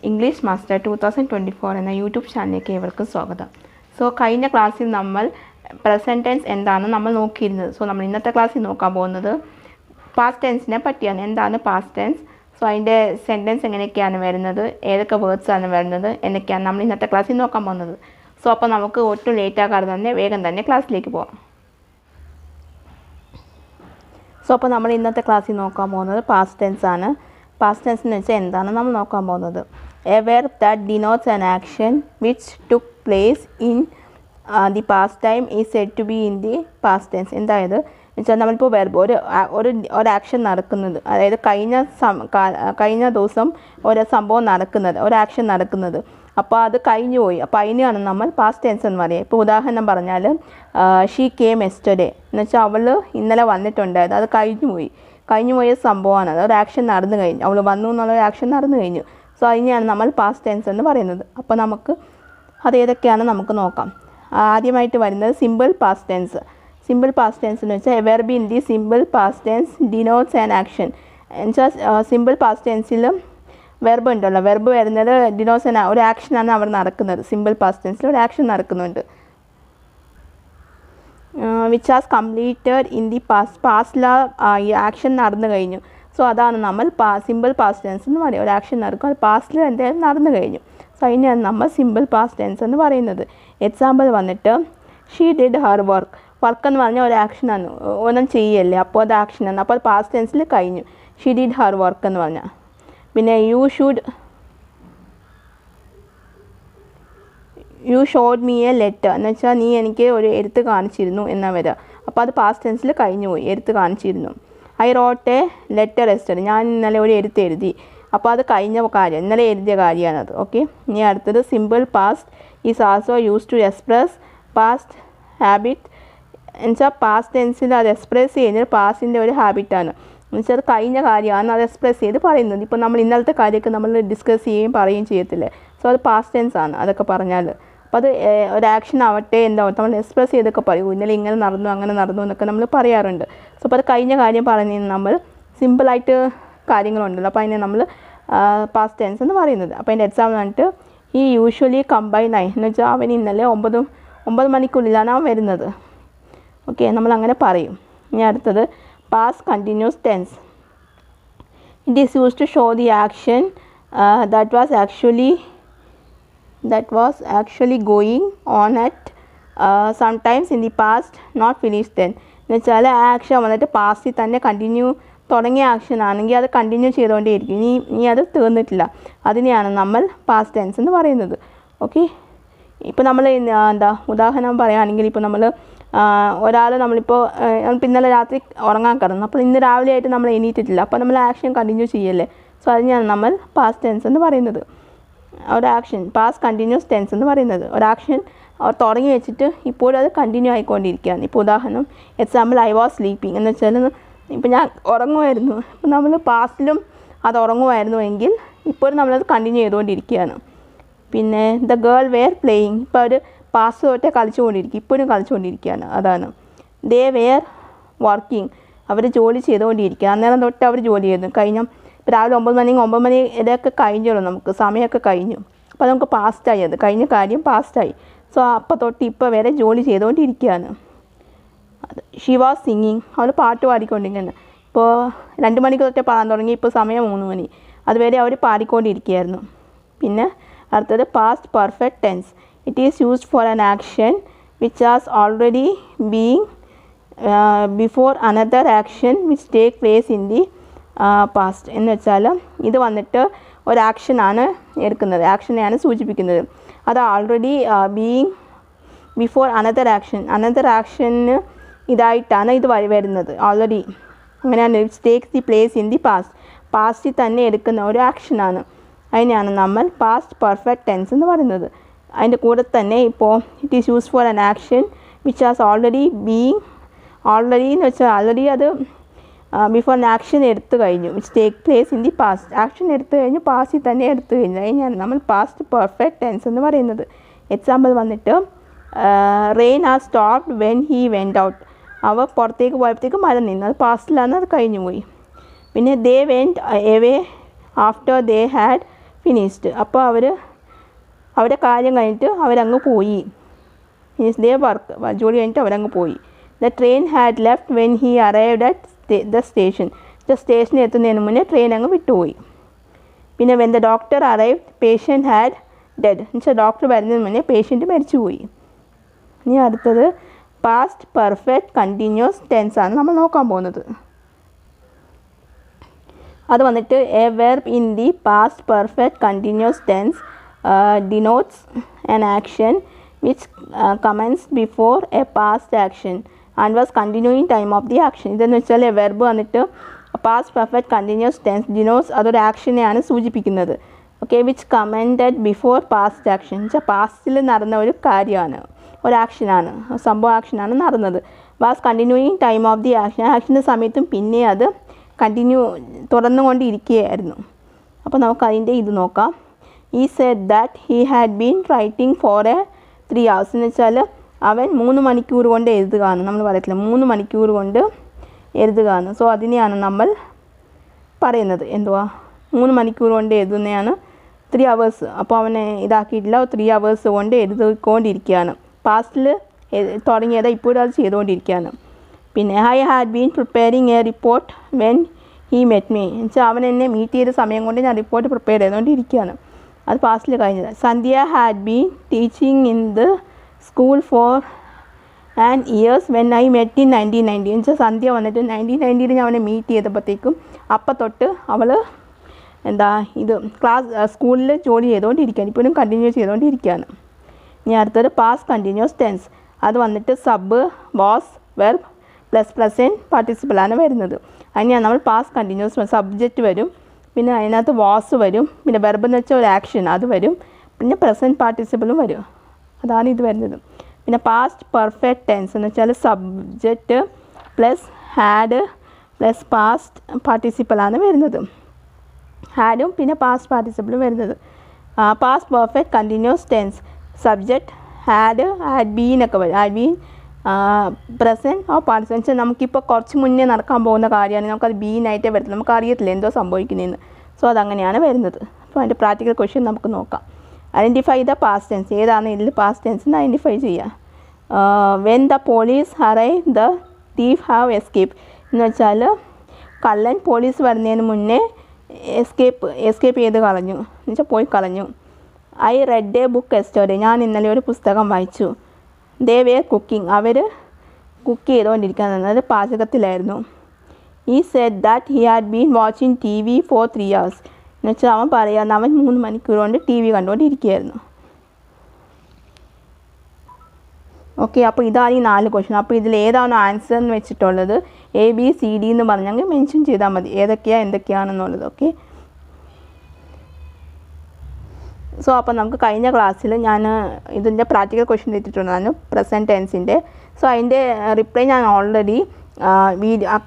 English master 2024 എന്ന YouTube ചാനലിലേക്ക് ഏവർക്കും സ്വാഗതം. സോ കഴിഞ്ഞ ക്ലാസ്സിൽ നമ്മൾ പ്രസൻറ്റ് ടെൻസ് എന്താണെന്ന് നമ്മൾ നോക്കിയിരുന്നത്. സോ നമ്മൾ ഇന്നത്തെ ക്ലാസ്സിൽ നോക്കാൻ പോകുന്നത് പാസ്റ്റ് ടെൻസിനെ പറ്റിയാണ്. എന്താണ് പാസ്റ്റ് ടെൻസ്, സോ അതിൻ്റെ സെൻറ്റൻസ് എങ്ങനെയൊക്കെയാണ് വരുന്നത്, ഏതൊക്കെ വേർഡ്സ് ആണ് വരുന്നത് എന്നൊക്കെയാണ് നമ്മൾ ഇന്നത്തെ ക്ലാസ്സിൽ നോക്കാൻ പോകുന്നത്. സോ അപ്പോൾ നമുക്ക് ഒട്ടും ലേറ്റ് ആക്കാതെ തന്നെ വേഗം തന്നെ ക്ലാസ്സിലേക്ക് പോകാം. സോ അപ്പോൾ നമ്മൾ ഇന്നത്തെ ക്ലാസ്സിൽ നോക്കാൻ പോകുന്നത് പാസ്റ്റ് ടെൻസ് ആണ്. പാസ്റ്റ് ടെൻസ് എന്ന് വെച്ചാൽ എന്താണ് നമ്മൾ നോക്കാൻ പോകുന്നത്. A verb that denotes an action which took place in the past time is said to be in the past tense. എന്തായത് വെച്ചാൽ നമ്മളിപ്പോൾ വെർബ് ഒരു ആക്ഷൻ നടക്കുന്നത്, അതായത് കഴിഞ്ഞ ദിവസം ഒരു സംഭവം നടക്കുന്നത്, ഒരു ആക്ഷൻ നടക്കുന്നത്, അപ്പോൾ അത് കഴിഞ്ഞു പോയി, അപ്പോൾ അതിനെയാണ് നമ്മൾ പാസ്റ്റ് ടെൻസ് എന്ന് പറയുക. ഇപ്പോൾ ഉദാഹരണം പറഞ്ഞാൽ ഷീ കെയിം യെസ്റ്റർഡേ എന്ന് വെച്ചാൽ അവൾ ഇന്നലെ വന്നിട്ടുണ്ടായത്, അത് കഴിഞ്ഞു പോയ സംഭവമാണ്, അത് ഒരു ആക്ഷൻ നടന്നു കഴിഞ്ഞു, അവൾ വന്നു എന്നുള്ളൊരു ആക്ഷൻ നടന്നു കഴിഞ്ഞു. സോ അതിനെയാണ് നമ്മൾ പാസ്റ്റ് ടെൻസ് എന്ന് പറയുന്നത്. അപ്പോൾ നമുക്ക് അത് ഏതൊക്കെയാണ് നമുക്ക് നോക്കാം. ആദ്യമായിട്ട് വരുന്നത് simple past tense. Simple past tense എന്ന് വെച്ചാൽ a verb in the simple past tense denotes an action. എന്നുവെച്ചാൽ സിമ്പിൾ പാസ്റ്റ് ടെൻസിൽ വെർബ് ഉണ്ടല്ലോ, വെർബ് വരുന്നത് ഡിനോട്ട്സ് ആൻ ഒരു ആക്ഷനാണ് അവിടെ നടക്കുന്നത്. സിമ്പിൾ പാസ്റ്റ് ടെൻസിൽ ഒരു ആക്ഷൻ നടക്കുന്നുണ്ട്. Which has completed in the പാസ്റ്റിൽ ഈ ആക്ഷൻ നടന്നു കഴിഞ്ഞു. സോ അതാണ് നമ്മൾ സിമ്പിൾ പാസ്റ്റ് ടെൻസ് എന്ന് പറയും. ഒരു ആക്ഷൻ നടക്കും, അത് പാസ്റ്റിൽ എന്തായാലും നടന്നു കഴിഞ്ഞു. സോ അതിനെയാണ് നമ്മൾ സിമ്പിൾ പാസ്റ്റ് ടെൻസ് എന്ന് പറയുന്നത്. എക്സാമ്പിൾ വന്നിട്ട് she did her work. Work എന്ന് പറഞ്ഞാൽ ഒരു ആക്ഷനാണ്, ഒന്നും ചെയ്യല്ലേ, അപ്പോൾ അത് ആക്ഷനാണ്, അപ്പോൾ അത് പാസ്റ്റ് ടെൻസിൽ കഴിഞ്ഞു. ഷീ ഡിഡ് ഹർ വർക്ക് എന്ന് പറഞ്ഞാൽ. പിന്നെ you showed me a letter എന്ന് വെച്ചാൽ നീ എനിക്ക് ഒരു എഴുത്ത് കാണിച്ചിരുന്നു എന്നാ വരിക, അപ്പോൾ അത് പാസ്റ്റ് ടെൻസിൽ കഴിഞ്ഞു പോയി, എഴുത്ത് കാണിച്ചിരുന്നു. I wrote a letter yesterday, ഞാൻ ഇന്നലെ ഒരു എഴുത്ത് എഴുതി, അപ്പോൾ അത് കഴിഞ്ഞ കാര്യം, ഇന്നലെ എഴുതിയ കാര്യമാണത്. ഓക്കെ, ഇനി അടുത്തത് simple past is also use to express past habit. എന്നുവെച്ചാൽ പാസ്റ്റ് ടെൻസിൽ അത് എക്സ്പ്രസ് ചെയ്യുന്നത് പാസ്റ്റിൻ്റെ ഒരു ഹാബിറ്റാണ്. എന്നുവെച്ചാൽ അത് കഴിഞ്ഞ കാര്യമാണ്, അത് എക്സ്പ്രസ് ചെയ്ത് പറയുന്നത്. ഇപ്പോൾ നമ്മൾ ഇന്നലത്തെ കാര്യമൊക്കെ നമ്മൾ ഡിസ്കസ് ചെയ്യുകയും പറയുകയും ചെയ്യത്തില്ലേ, സോ അത് പാസ്റ്റ് ടെൻസ് ആണ് അതൊക്കെ പറഞ്ഞാൽ. അപ്പോൾ അത് ഒരു ആക്ഷൻ ആവട്ടെ എന്താവട്ടെ നമ്മൾ എക്സ്പ്രസ് ചെയ്തൊക്കെ പറയും, ഇന്നലെ ഇങ്ങനെ നടന്നു അങ്ങനെ നടന്നു എന്നൊക്കെ നമ്മൾ പറയാറുണ്ട്. സോ അപ്പോൾ അത് കഴിഞ്ഞ കാര്യം പറഞ്ഞ് നമ്മൾ സിമ്പിളായിട്ട് കാര്യങ്ങളുണ്ടല്ലോ, അപ്പോൾ അതിനെ നമ്മൾ പാസ്റ്റ് ടെൻസ് എന്ന് പറയുന്നത്. അപ്പോൾ അതിൻ്റെ എക്സാമ്പിൾ വന്നിട്ട് ഈ യൂഷ്വലി കമ്പൈൻ ആയി എന്ന് വെച്ചാൽ അവൻ ഇന്നലെ 9 മണിക്കുള്ളിലാണ് അവൻ വരുന്നത്. ഓക്കെ, നമ്മളങ്ങനെ പറയും. ഇനി അടുത്തത് past continuous tense. It is use to show the action that was actually going on at sometimes in the past not finished then. എന്ന് വെച്ചാൽ ആ ആക്ഷൻ വന്നിട്ട് പാസ്റ്റിൽ തന്നെ തുടങ്ങിയ ആക്ഷൻ ആണെങ്കിൽ അത് കണ്ടിന്യൂ ചെയ്തുകൊണ്ടേയിരിക്കും, ഇനി അത് തീർന്നിട്ടില്ല, അതിനെയാണ് നമ്മൾ പാസ്റ്റ് ടെൻസ് എന്ന് പറയുന്നത്. ഓക്കെ, ഇപ്പോൾ നമ്മൾ ഉദാഹരണം പറയുകയാണെങ്കിൽ ഇപ്പോൾ നമ്മൾ ഒരാൾ നമ്മളിപ്പോൾ ഇന്നലെ രാത്രി ഉറങ്ങാൻ കിടന്നു, അപ്പോൾ ഇന്ന് രാവിലെ ആയിട്ട് നമ്മൾ എണീറ്റിട്ടില്ല, അപ്പോൾ നമ്മൾ ആക്ഷൻ കണ്ടിന്യൂ ചെയ്യല്ലേ, സോ അതിനെയാണ് നമ്മൾ പാസ്റ്റ് ടെൻസ് എന്ന് പറയുന്നത്. ഒരു ആക്ഷൻ പാസ്റ്റ് കണ്ടിന്യൂസ് ടെൻസ് എന്ന് പറയുന്നത്. ഒരു ആക്ഷൻ തുടങ്ങി വെച്ചിട്ട് ഇപ്പോഴും അത് കണ്ടിന്യൂ ആയിക്കൊണ്ടിരിക്കുകയാണ്. ഇപ്പോൾ ഉദാഹരണം എക്സാമ്പിൾ ഐ വാസ് സ്ലീപ്പിംഗ് എന്ന് വെച്ചാൽ ഇപ്പോൾ ഞാൻ ഉറങ്ങുമായിരുന്നു, ഇപ്പോൾ നമ്മൾ പാസ്റ്റിലും അത് ഉറങ്ങുമായിരുന്നു എങ്കിൽ ഇപ്പോഴും നമ്മളത് കണ്ടിന്യൂ ചെയ്തുകൊണ്ടിരിക്കുകയാണ്. പിന്നെ ദ ഗേൾ വെയർ പ്ലേയിങ്, ഇപ്പോൾ അവർ പാസ്റ്റ് തൊട്ടേ കളിച്ചുകൊണ്ടിരിക്കും, ഇപ്പോഴും കളിച്ചുകൊണ്ടിരിക്കുകയാണ്, അതാണ്. ദേ വെയർ വർക്കിംഗ്, അവർ ജോലി ചെയ്തുകൊണ്ടിരിക്കുക, അന്നേരം തൊട്ട് അവർ ജോലി ചെയ്തു. രാവിലെ 9 മണി ഇതൊക്കെ കഴിഞ്ഞുള്ളൂ, നമുക്ക് സമയമൊക്കെ കഴിഞ്ഞു, അപ്പോൾ നമുക്ക് പാസ്റ്റായി, അത് കഴിഞ്ഞ കാര്യം പാസ്റ്റായി. സോ അപ്പോൾ തൊട്ട് ഇപ്പോൾ വരെ ജോലി ചെയ്തുകൊണ്ടിരിക്കുകയാണ്. ഷി വാസ് സിംഗിങ്, അവൾ പാട്ട് പാടിക്കൊണ്ടിരിക്കുകയാണ്. ഇപ്പോൾ 2 മണിക്ക് തൊട്ടേ പാടാൻ തുടങ്ങി, ഇപ്പോൾ സമയം 3 മണി, അതുവരെ അവർ പാടിക്കൊണ്ടിരിക്കുകയായിരുന്നു. പിന്നെ അടുത്തത് past perfect tense. It is used for an action which has already being before another action which take place in the past. എന്ന് വെച്ചാൽ ഇത് വന്നിട്ട് ഒരു ആക്ഷനാണ് എടുക്കുന്നത്, ആക്ഷനെയാണ് സൂചിപ്പിക്കുന്നത്. അത് ഓൾറെഡി ബീയിങ് ബിഫോർ അനദർ ആക്ഷന് ഇതായിട്ടാണ് ഇത് വരുന്നത്. ഓൾറെഡി അങ്ങനെയാണ് its takes the place in the പാസ്റ്റിൽ തന്നെ എടുക്കുന്ന ഒരു ആക്ഷനാണ്, അതിനെയാണ് നമ്മൾ പാസ്റ്റ് പെർഫെക്റ്റ് ടെൻസ് എന്ന് പറയുന്നത്. അതിൻ്റെ കൂടെ തന്നെ ഇപ്പോൾ it is use for an action which has already എന്ന് വെച്ചാൽ ഓൾറെഡി അത് ബിഫോർ ആക്ഷൻ എടുത്തു കഴിഞ്ഞു, which take place in the past, action എടുത്തു കഴിഞ്ഞു, പാസ്റ്റിൽ തന്നെ എടുത്തു കഴിഞ്ഞു, അതിനാണ് നമ്മൾ പാസ്റ്റ് പെർഫെക്റ്റ് ടെൻസ് എന്ന് പറയുന്നത്. എക്സാമ്പിൾ വന്നിട്ട് rain has stopped when he went out, അവ പുറത്തേക്ക് പോയപ്പോഴത്തേക്ക് മഴ നിന്നു, അത് പാസ്റ്റിലാണ്, അത് കഴിഞ്ഞു പോയി. പിന്നെ they went away after they had finished. അപ്പോൾ അവരുടെ കാര്യം കഴിഞ്ഞിട്ട് അവരങ്ങ് പോയി. മീൻസ് ദേ വർക്ക്, ജോലി കഴിഞ്ഞിട്ട് അവരങ്ങ് പോയി. The train had left when he arrived at the station. സ്റ്റേഷനിൽ എത്തുന്നതിന് മുന്നേ ട്രെയിൻ അങ്ങ് വിട്ടുപോയി. പിന്നെ when the doctor arrived patient had dead. എന്നുവെച്ചാൽ ഡോക്ടർ വരുന്നതിന് മുന്നേ പേഷ്യൻറ്റ് മരിച്ചുപോയി. ഇനി അടുത്തത് പാസ്റ്റ് പെർഫെക്റ്റ് കണ്ടിന്യൂസ് ടെൻസ് ആണ് നമ്മൾ നോക്കാൻ പോകുന്നത്. അത് വന്നിട്ട് a verb in the past perfect continuous tense denotes an action which commenced before a past action and was continuing time of the action. ഇതെന്ന് വെച്ചാൽ വെർബ് വന്നിട്ട് past perfect continuous tense denotes അതൊരു ആക്ഷനെയാണ് സൂചിപ്പിക്കുന്നത്. Okay, which commented before past action. വെച്ചാൽ പാസ്റ്റിൽ നടന്ന ഒരു കാര്യമാണ്, ഒരു ആക്ഷനാണ്, സംഭവം ആക്ഷനാണ് നടന്നത്. Was continuing time of the action. ആക്ഷൻ്റെ സമയത്തും പിന്നെ അത് തുടർന്നുകൊണ്ടിരിക്കുകയായിരുന്നു. അപ്പോൾ നമുക്ക് അതിൻ്റെ ഇത് നോക്കാം. He said that he had been writing for 3 hours. എന്ന് വെച്ചാൽ അവൻ 3 മണിക്കൂർ കൊണ്ട് എഴുതുകയാണ്. നമ്മൾ പറയത്തില്ല 3 മണിക്കൂർ കൊണ്ട് എഴുതുകയാണ്. സോ അതിനെയാണ് നമ്മൾ പറയുന്നത് എന്തുവാ, 3 മണിക്കൂർ കൊണ്ട് എഴുതുന്നതാണ് 3 hours. അപ്പോൾ അവനെ ഇതാക്കിയിട്ടില്ല, 3 hours കൊണ്ട് എഴുതിക്കൊണ്ടിരിക്കുകയാണ്. പാസ്റ്റിൽ തുടങ്ങിയത് ഇപ്പോഴും അത് ചെയ്തുകൊണ്ടിരിക്കുകയാണ്. പിന്നെ I had been preparing a report when he met me. എന്ന് വെച്ചാൽ അവൻ എന്നെ മീറ്റ് ചെയ്ത സമയം കൊണ്ട് ഞാൻ റിപ്പോർട്ട് പ്രിപ്പയർ ചെയ്തുകൊണ്ടിരിക്കുകയാണ്. അത് പാസ്റ്റിൽ കഴിഞ്ഞത്. Sandhya had been teaching in the school for and years when I met in 1990. എന്ന് വെച്ചാൽ സന്ധ്യ വന്നിട്ട് 1990 ഞാൻ അവനെ മീറ്റ് ചെയ്തപ്പോഴത്തേക്കും അപ്പം തൊട്ട് അവൾ സ്കൂളിൽ ജോലി ചെയ്തുകൊണ്ടിരിക്കുകയാണ്, ഇപ്പോഴും കണ്ടിന്യൂ ചെയ്തുകൊണ്ടിരിക്കുകയാണ്. ഇനി അടുത്തത് പാസ്റ്റ് കണ്ടിന്യൂസ് ടെൻസ്. അത് വന്നിട്ട് sub, was, verb plus present പാർട്ടിസിപ്പിളാണ് വരുന്നത്. അതിനാണ് നമ്മൾ പാസ്റ്റ് കണ്ടിന്യൂസ്. സബ്ജക്റ്റ് വരും, പിന്നെ അതിനകത്ത് വാസ് വരും, പിന്നെ വെർബ് എന്ന് വെച്ചാൽ ഒരു ആക്ഷൻ അത് വരും, പിന്നെ പ്രസൻറ്റ് പാർട്ടിസിപ്പിളും വരും. അതാണ് ഇത് വരുന്നത്. പിന്നെ പാസ്റ്റ് പെർഫെക്റ്റ് ടെൻസ് എന്ന് വെച്ചാൽ subject plus had plus past പാർട്ടിസിപ്പിളാണ് വരുന്നത്. ഹാഡും പിന്നെ പാസ്റ്റ് പാർട്ടിസിപ്പിളും വരുന്നത്. Past perfect continuous tense subject had ബീനൊക്കെ വരും. Had been present or participle. നമുക്കിപ്പോൾ കുറച്ച് മുന്നേ നടക്കാൻ പോകുന്ന കാര്യമാണ്, നമുക്കത് ബീനായിട്ടേ വരത്തില്ല, നമുക്ക് അറിയത്തില്ല എന്തോ സംഭവിക്കുന്നതെന്ന്. സോ അതങ്ങനെയാണ് വരുന്നത്. അപ്പോൾ അതിൻ്റെ പ്രാക്ടിക്കൽ ക്വസ്റ്റ്യൻ നമുക്ക് നോക്കാം. Identify the past tense. ഏതാണ് ഇതിൽ പാസ്റ്റ് ടെൻസ് എന്ന് ഐഡൻറ്റിഫൈ ചെയ്യുക. When the police arrive the thief have escape. എന്ന് വെച്ചാൽ കള്ളൻ പോലീസ് വരുന്നതിന് മുന്നേ എസ്കേപ്പ് ചെയ്ത് കളഞ്ഞു, എന്ന് വെച്ചാൽ പോയി കളഞ്ഞു. I read a book yesterday. ഞാൻ ഇന്നലെ ഒരു പുസ്തകം വായിച്ചു. They were cooking. അവർ കുക്ക് ചെയ്തുകൊണ്ടിരിക്കാൻ നിന്നത് പാചകത്തിലായിരുന്നു. He said that he had been watching TV for 3 hours. എന്ന് വെച്ചാൽ അവൻ പറയാന്ന് അവൻ 3 മണിക്കൂർ കൊണ്ട് TV കണ്ടുകൊണ്ടിരിക്കുകയായിരുന്നു. ഓക്കെ, അപ്പോൾ ഇതാണ് ഈ 4 ക്വസ്റ്റ്യൻ. അപ്പോൾ ഇതിൽ ഏതാണ് ആൻസർ എന്ന് വെച്ചിട്ടുള്ളത് ABCD എന്ന് പറഞ്ഞെങ്കിൽ മെൻഷൻ ചെയ്താൽ മതി എന്തൊക്കെയാണെന്നുള്ളത്. ഓക്കെ, സോ അപ്പോൾ നമുക്ക് കഴിഞ്ഞ ക്ലാസ്സിൽ ഞാൻ ഇതിൻ്റെ പ്രാക്ടിക്കൽ ക്വസ്റ്റ്യൻ എത്തിയിട്ടുണ്ടായിരുന്നു പ്രസൻറ്റ് ടെൻസിൻ്റെ. സോ അതിൻ്റെ റിപ്ലൈ ഞാൻ ഓൾറെഡി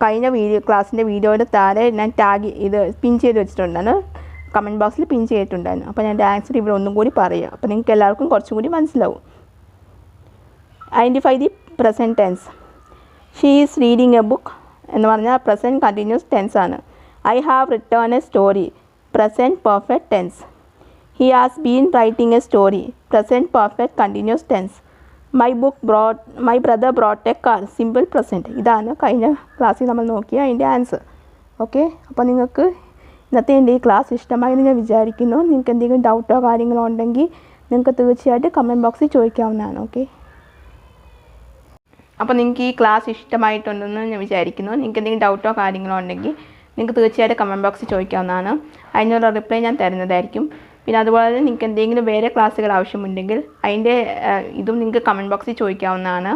കഴിഞ്ഞ ക്ലാസ്സിൻ്റെ വീഡിയോയുടെ താഴെ ഞാൻ പിൻ ചെയ്ത് വെച്ചിട്ടുണ്ടായിരുന്നു, കമൻറ്റ് ബോക്സിൽ പിൻ ചെയ്തിട്ടുണ്ടായിരുന്നു. അപ്പോൾ ഞാൻ ആൻസർ ഇവിടെ ഒന്നും കൂടി പറയാം, അപ്പോൾ നിങ്ങൾക്ക് എല്ലാവർക്കും കുറച്ചും കൂടി മനസ്സിലാവും. Identify the present tense. She is reading a book എന്ന് പറഞ്ഞാൽ പ്രസൻറ്റ് കണ്ടിന്യൂസ് ടെൻസ് ആണ്. I have return a story present perfect tense. He has been writing a story present perfect continuous tense. My brother brought a car simple present. ഇതാണ് കഴിഞ്ഞ ക്ലാസ്സിൽ നമ്മൾ നോക്കിയ അതിൻ്റെ answer. Okay, അപ്പോൾ നിങ്ങൾക്ക് ഇന്നത്തെ എൻ്റെ ഈ ക്ലാസ് ഇഷ്ടമായെന്ന് ഞാൻ വിചാരിക്കുന്നു. നിങ്ങൾക്ക് എന്തെങ്കിലും ഡൗട്ടോ കാര്യങ്ങളോ ഉണ്ടെങ്കിൽ നിങ്ങൾക്ക് തീർച്ചയായിട്ടും കമൻറ്റ് ബോക്സിൽ ചോദിക്കാവുന്നതാണ്. ഓക്കെ, അപ്പോൾ നിങ്ങൾക്ക് ഈ ക്ലാസ് ഇഷ്ടമായിട്ടുണ്ടെന്ന് ഞാൻ വിചാരിക്കുന്നു. നിങ്ങൾക്ക് എന്തെങ്കിലും ഡൗട്ടോ കാര്യങ്ങളോ ഉണ്ടെങ്കിൽ നിങ്ങൾക്ക് തീർച്ചയായിട്ടും കമൻറ്റ് ബോക്സിൽ ചോദിക്കാവുന്നതാണ്. അതിനുള്ള റിപ്ലൈ ഞാൻ തരുന്നതായിരിക്കും. പിന്നെ അതുപോലെ തന്നെ നിങ്ങൾക്ക് എന്തെങ്കിലും വേറെ ക്ലാസ്സുകൾ ആവശ്യമുണ്ടെങ്കിൽ അതിൻ്റെ ഇതും നിങ്ങൾക്ക് കമൻറ്റ് ബോക്സിൽ ചോദിക്കാവുന്നതാണ്.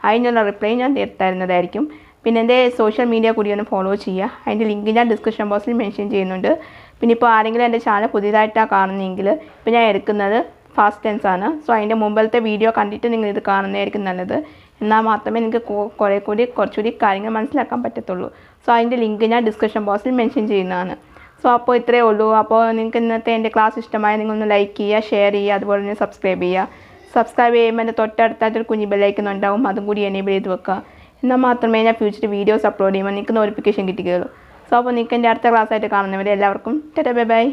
അതിനുള്ള റിപ്ലൈ ഞാൻ തരുന്നതായിരിക്കും. പിന്നെ എൻ്റെ സോഷ്യൽ മീഡിയ കൂടി ഒന്ന് ഫോളോ ചെയ്യുക. അതിൻ്റെ ലിങ്ക് ഞാൻ ഡിസ്ക്രിപ്ഷൻ ബോക്സിൽ മെൻഷൻ ചെയ്യുന്നുണ്ട്. പിന്നെ ഇപ്പോൾ ആരെങ്കിലും എൻ്റെ ചാനൽ പുതിയതായിട്ടാണ് കാണുന്നതെങ്കിൽ ഇപ്പോൾ ഞാൻ എടുക്കുന്നത് ഫാസ്റ്റ് ടെൻസ് ആണ്. സോ അതിൻ്റെ മുമ്പത്തെ വീഡിയോ കണ്ടിട്ട് നിങ്ങൾ ഇത് കാണുന്നതായിരിക്കും നല്ലത്. എന്നാൽ മാത്രമേ നിങ്ങൾക്ക് കുറച്ചുകൂടി കാര്യങ്ങൾ മനസ്സിലാക്കാൻ പറ്റത്തുള്ളൂ. സോ അതിൻ്റെ ലിങ്ക് ഞാൻ ഡിസ്ക്രിപ്ഷൻ ബോക്സിൽ മെൻഷൻ ചെയ്യുന്നതാണ്. സോ അപ്പോൾ ഇത്രയേ ഉള്ളൂ. അപ്പോൾ നിങ്ങൾക്ക് ഇന്നത്തെ എൻ്റെ ക്ലാസ് ഇഷ്ടമായി നിങ്ങളൊന്ന് ലൈക്ക് ചെയ്യുക, ഷെയർ ചെയ്യുക, അതുപോലെ തന്നെ സബ്സ്ക്രൈബ് ചെയ്യുക. സബ്സ്ക്രൈബ് ചെയ്യുമ്പോൾ എൻ്റെ തൊട്ടടുത്തായിട്ടൊരു കുഞ്ഞ് ബെല്ലൈക്കൺ ഉണ്ടാവും, അതും കൂടി എനേബിൾ ചെയ്ത് വെക്കുക. എന്നാൽ മാത്രമേ ഞാൻ ഫ്യൂച്ചർ വീഡിയോസ് അപ്ലോഡ് ചെയ്യുമ്പോൾ നിങ്ങൾക്ക് നോട്ടിഫിക്കേഷൻ കിട്ടുകയുള്ളൂ. സോ അപ്പോൾ നിങ്ങൾക്ക് എൻ്റെ അടുത്ത ക്ലാസ്സായിട്ട് കാണുന്നവരെ എല്ലാവർക്കും ടാറ്റാ ബൈ ബൈ.